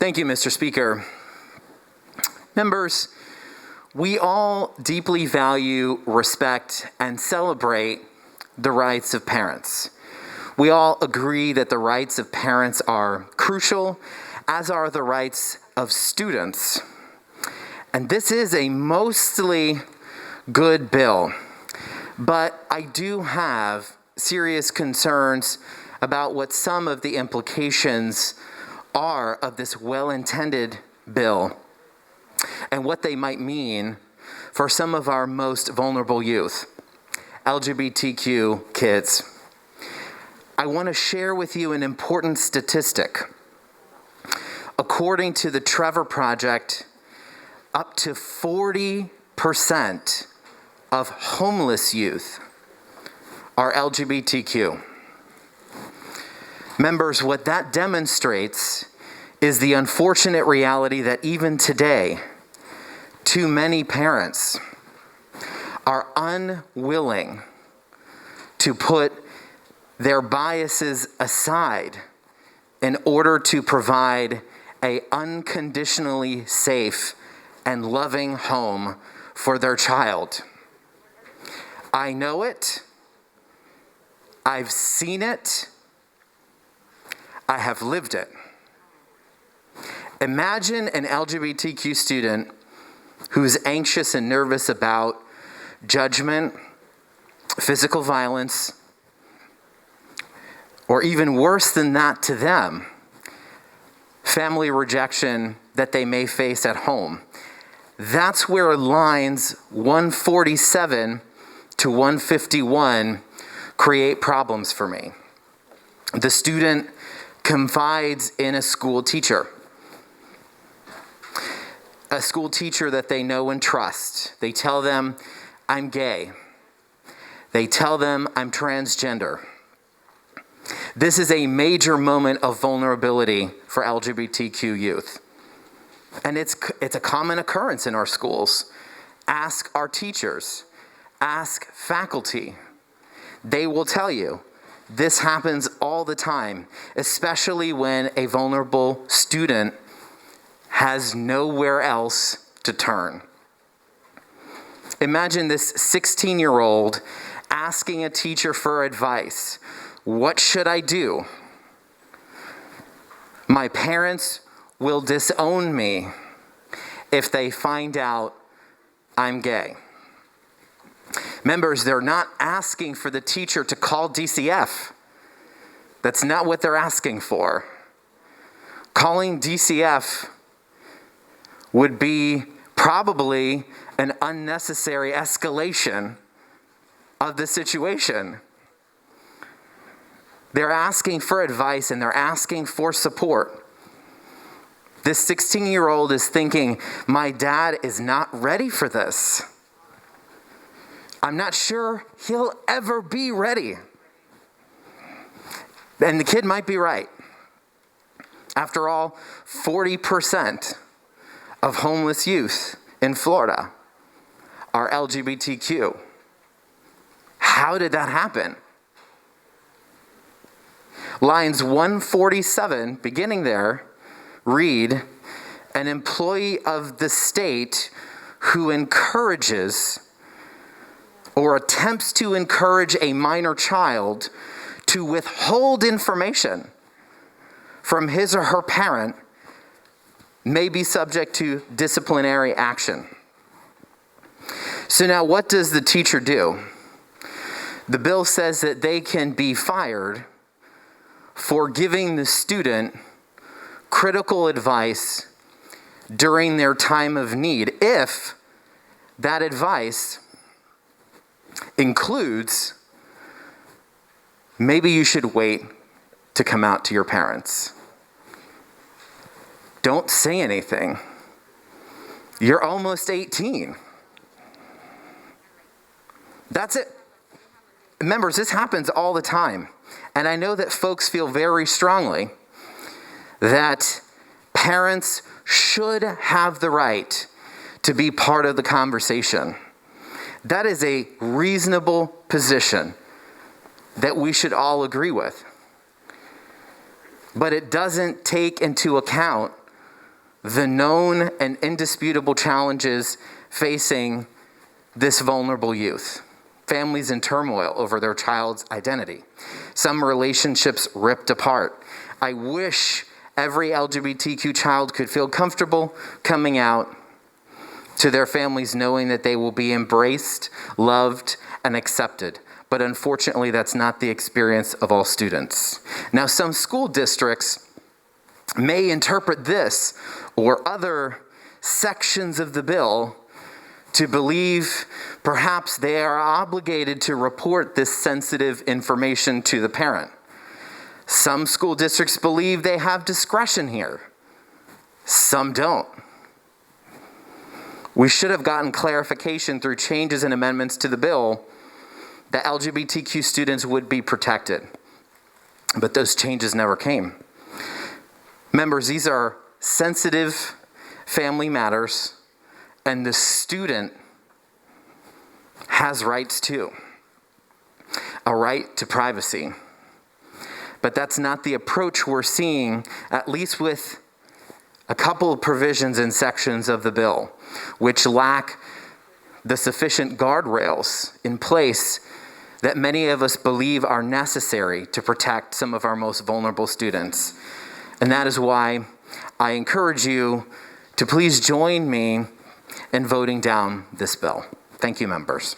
Thank you, Mr. Speaker. Members, we all deeply value, respect, and celebrate the rights of parents. We all agree that the rights of parents are crucial, as are the rights of students. And this is a mostly good bill, but I do have serious concerns about what some of the implications are of this well-intended bill and what they might mean for some of our most vulnerable youth, LGBTQ kids. I want to share with you an important statistic. According to the Trevor Project, up to 40% of homeless youth are LGBTQ. Members, what that demonstrates is the unfortunate reality that even today, too many parents are unwilling to put their biases aside in order to provide an unconditionally safe and loving home for their child. I know it. I've seen it. I have lived it. Imagine an LGBTQ student who's anxious and nervous about judgment, physical violence, or even worse than that to them, family rejection that they may face at home. That's where lines 147 to 151 create problems for me. The student confides in a school teacher that they know and trust. They tell them, I'm gay. They tell them, I'm transgender. This is a major moment of vulnerability for LGBTQ youth. And it's a common occurrence in our schools. Ask our teachers. Ask faculty. They will tell you this happens all the time, especially when a vulnerable student has nowhere else to turn. Imagine this 16-year-old asking a teacher for advice. What should I do? My parents will disown me if they find out I'm gay. Members, they're not asking for the teacher to call DCF. That's not what they're asking for. Calling DCF would be probably an unnecessary escalation of the situation. They're asking for advice and they're asking for support. This 16-year-old is thinking, my dad is not ready for this. I'm not sure he'll ever be ready. And the kid might be right. After all, 40% of homeless youth in Florida are LGBTQ. How did that happen? Lines 147, beginning there, read, an employee of the state who encourages or attempts to encourage a minor child to withhold information from his or her parent may be subject to disciplinary action. So now what does the teacher do? The bill says that they can be fired for giving the student critical advice during their time of need if that advice includes, maybe you should wait to come out to your parents. Don't say anything. You're almost 18. That's it. Members, this happens all the time. And I know that folks feel very strongly that parents should have the right to be part of the conversation. That is a reasonable position that we should all agree with. But it doesn't take into account the known and indisputable challenges facing this vulnerable youth. Families in turmoil over their child's identity. Some relationships ripped apart. I wish every LGBTQ child could feel comfortable coming out to their families knowing that they will be embraced, loved, and accepted. But unfortunately, that's not the experience of all students. Now, some school districts may interpret this or other sections of the bill to believe perhaps they are obligated to report this sensitive information to the parent. Some school districts believe they have discretion here. Some don't. We should have gotten clarification through changes and amendments to the bill that LGBTQ students would be protected. But those changes never came. Members, these are sensitive family matters, and the student has rights too. A right to privacy. But that's not the approach we're seeing, at least with a couple of provisions in sections of the bill, which lack the sufficient guardrails in place that many of us believe are necessary to protect some of our most vulnerable students. And that is why I encourage you to please join me in voting down this bill. Thank you, members.